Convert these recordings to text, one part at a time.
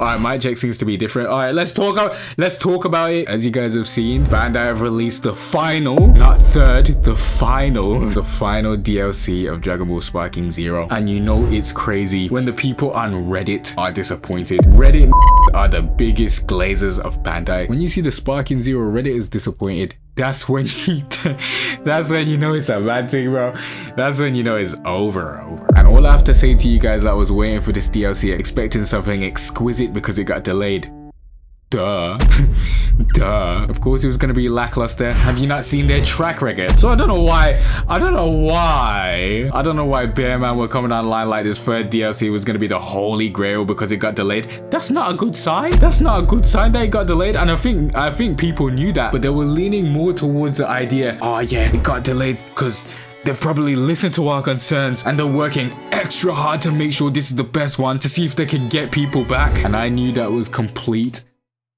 Alright, my check seems to be different. Alright, let's talk about it. As you guys have seen, Bandai have released the final, not third, the final DLC of Dragon Ball Sparking Zero. And you know it's crazy when the people on Reddit are disappointed. Reddit are the biggest glazers of Bandai. When you see the Sparking Zero, Reddit is disappointed. That's when you know it's a bad thing, bro. That's when you know it's over. And all I have to say to you guys that was waiting for this DLC expecting something exquisite because it got delayed. Duh. Of course it was gonna be lackluster. Have you not seen their track record? So I don't know why Bearman were coming online like this third DLC was gonna be the holy grail because it got delayed. That's not a good sign. That's not a good sign that it got delayed. And I think people knew that, but they were leaning more towards the idea, oh yeah, it got delayed because they've probably listened to our concerns and they're working extra hard to make sure this is the best one to see if they can get people back. And I knew that was complete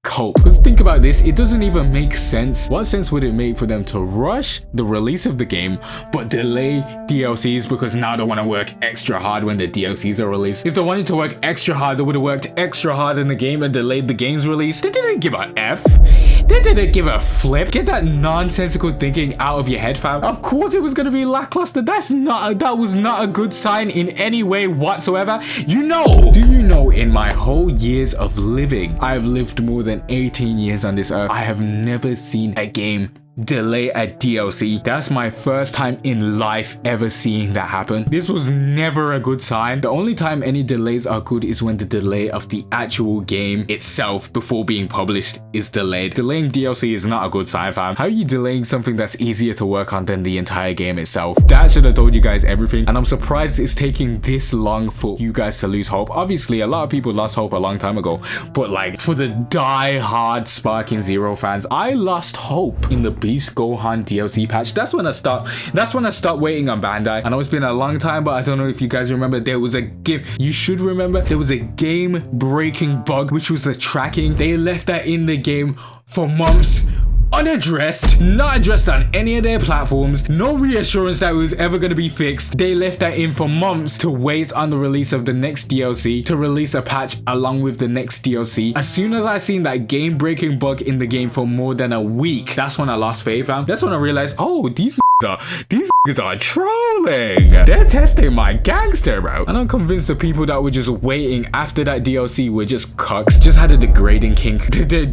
cope. Because think about this, it doesn't even make sense. What sense would it make for them to rush the release of the game but delay DLCs because now they want to work extra hard when the DLCs are released? If they wanted to work extra hard, they would have worked extra hard in the game and delayed the game's release. They didn't give a F. They didn't give a flip. Get that nonsensical thinking out of your head, fam. Of course it was going to be lackluster. That was not a good sign in any way whatsoever. Do you know in my whole years of living, I've lived more than 18 years on this earth, I have never seen a game delay a DLC. That's my first time in life ever seeing that happen. This was never a good sign. The only time any delays are good is when the delay of the actual game itself before being published is delayed. Delaying DLC is not a good sign, fam. How are you delaying something that's easier to work on than the entire game itself? That should have told you guys everything, and I'm surprised it's taking this long for you guys to lose hope. Obviously a lot of people lost hope a long time ago, but like for the die-hard Sparking Zero fans, I lost hope in the Beast Gohan DLC patch. That's when I stopped waiting on Bandai. I know it's been a long time, but I don't know if you guys remember, there was a game, you should remember, there was a game breaking bug, which was the tracking. They left that in the game for months, unaddressed, not addressed on any of their platforms, no reassurance that it was ever going to be fixed. They left that in for months to wait on the release of the next DLC to release a patch along with the next DLC. As soon as I seen that game breaking bug in the game for more than a week, that's when I lost faith, fam. That's when I realized, oh, these are trolling. They're testing my gangster, bro. And I'm convinced the people that were just waiting after that DLC were just cucks, just had a degrading kink. They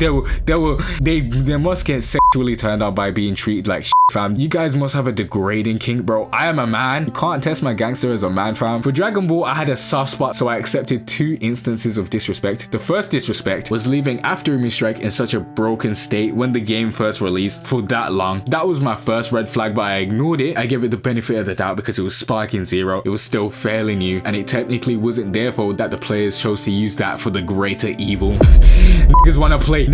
must get sexually turned on by being treated like shit, fam. You guys must have a degrading kink, bro. I am a man. You can't test my gangster as a man, fam. For Dragon Ball, I had a soft spot, so I accepted 2 instances of disrespect. The first disrespect was leaving After Umi Strike in such a broken state when the game first released for that long. That was my first red flag, but I ignored it. I gave it the benefit of the doubt because it was Sparking Zero. It was still fairly new, and it technically wasn't their fault that the players chose to use that for the greater evil. Niggas wanna play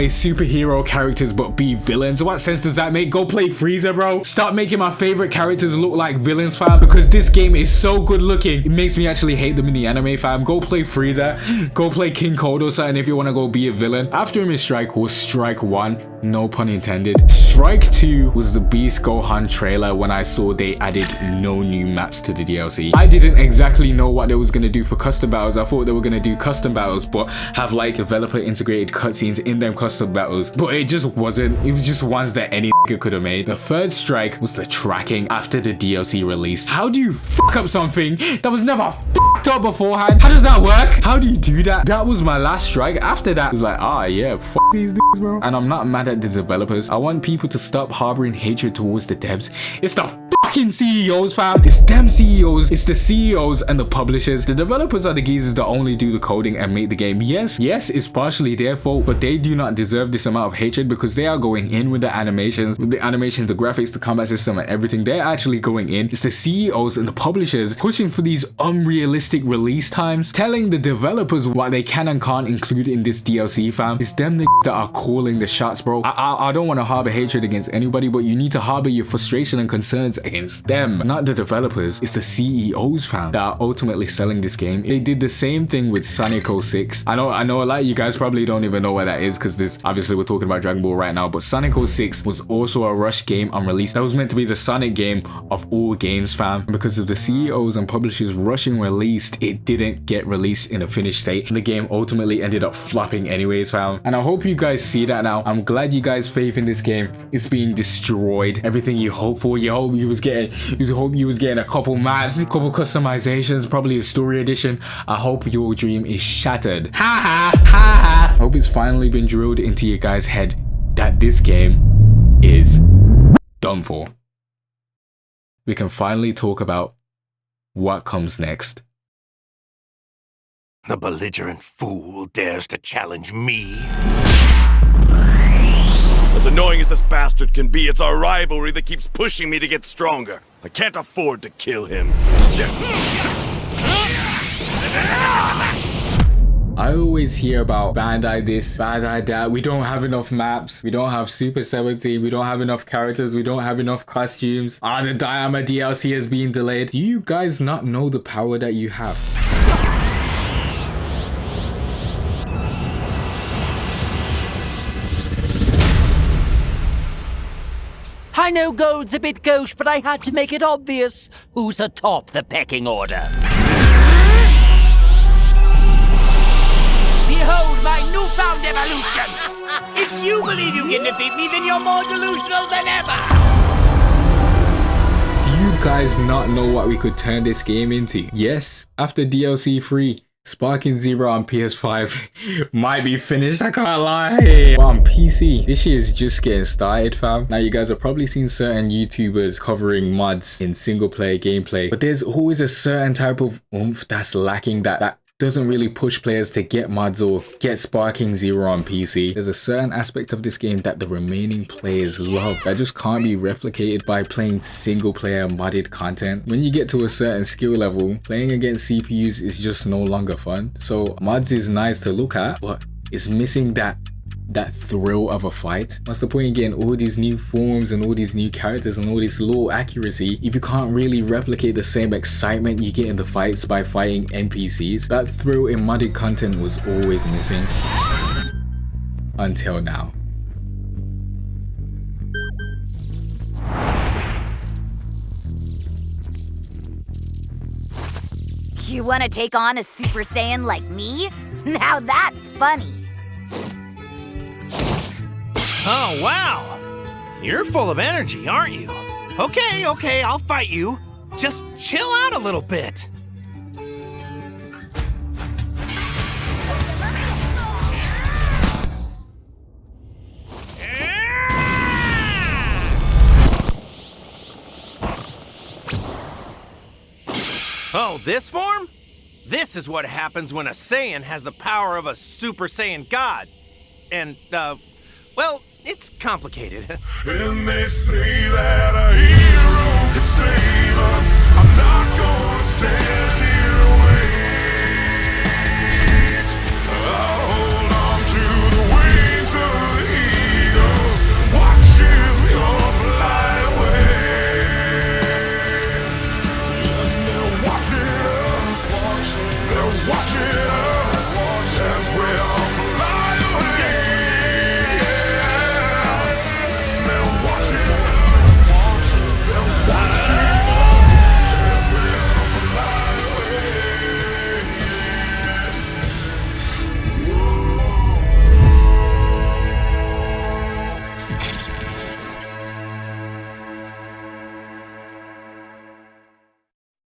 superhero characters but be villains. What sense does that make? Go play Freeza, bro. Stop making my favorite characters look like villains, fam, because this game is so good looking. It makes me actually hate them in the anime, fam. Go play Freeza. Go play King Cold or something if you wanna go be a villain. After Umi Strike was Strike 1, no pun intended. Strike 2 was the Beast Gohan trailer when I saw they added no new maps to the DLC. I didn't exactly know what they was gonna do for custom battles. I thought they were gonna do custom battles but have like developer integrated cutscenes in them custom battles, but it just wasn't. It was just ones that any nigga could have made. The third strike was the tracking after the DLC release. How do you fuck up something that was never fucked up beforehand? How does that work? How do you do that? That was my last strike. After that, it was like, ah, yeah, fuck these dudes, bro. And I'm not mad at the developers. I want people to stop harboring hatred towards the devs. It's the fucking CEOs, fam. It's them CEOs. It's the CEOs and the publishers. The developers are the geezers that only do the coding and make the game. Yes, it's partially their fault, but they do not deserve this amount of hatred because they are going in with the animations, the graphics, the combat system and everything. They're actually going in. It's the CEOs and the publishers pushing for these unrealistic release times, telling the developers what they can and can't include in this DLC, fam. It's them that are calling the shots, bro. I don't want to harbor hatred against anybody, but you need to harbor your frustration and concerns against it's them, not the developers. It's the CEOs, fam, that are ultimately selling this game. They did the same thing with Sonic 06. I know a lot of you guys probably don't even know what that is, because this, obviously we're talking about Dragon Ball right now, but Sonic 06 was also a rush game on release. That was meant to be the Sonic game of all games, fam. And because of the CEOs and publishers rushing release, it didn't get released in a finished state, and the game ultimately ended up flopping anyways, fam. And I hope you guys see that now. I'm glad you guys' faith in this game is being destroyed. Everything you hope for, you hope you was getting a couple maps, a couple customizations, probably a story edition. I hope your dream is shattered. Ha ha ha ha. I hope it's finally been drilled into your guys' head that this game is done for. We can finally talk about what comes next. The belligerent fool dares to challenge me. As annoying as this bastard can be, it's our rivalry that keeps pushing me to get stronger. I can't afford to kill him. I always hear about Bandai this, Bandai that. We don't have enough maps. We don't have Super 17. We don't have enough characters. We don't have enough costumes. The DIAMA DLC has been delayed. Do you guys not know the power that you have? I know gold's a bit gauche, but I had to make it obvious who's atop the pecking order. Behold my newfound evolution! If you believe you can defeat me, then you're more delusional than ever! Do you guys not know what we could turn this game into? Yes, after DLC 3, Sparking Zero on PS5 might be finished, I can't lie. But on PC, this year is just getting started, fam. Now you guys have probably seen certain YouTubers covering mods in single player gameplay, but there's always a certain type of oomph that's lacking that doesn't really push players to get mods or get Sparking Zero on PC. There's a certain aspect of this game that the remaining players love that just can't be replicated by playing single player modded content. When you get to a certain skill level, playing against CPUs is just no longer fun. So mods is nice to look at, but it's missing that thrill of a fight. What's the point in getting all these new forms and all these new characters and all this low accuracy if you can't really replicate the same excitement you get in the fights by fighting NPCs? That thrill in modded content was always missing. Until now. You want to take on a Super Saiyan like me? Now that's funny. Oh, wow! You're full of energy, aren't you? Okay, I'll fight you. Just chill out a little bit. Oh, this form? This is what happens when a Saiyan has the power of a Super Saiyan God. And, well, it's complicated. And they say that a hero can save us. I'm not gonna stand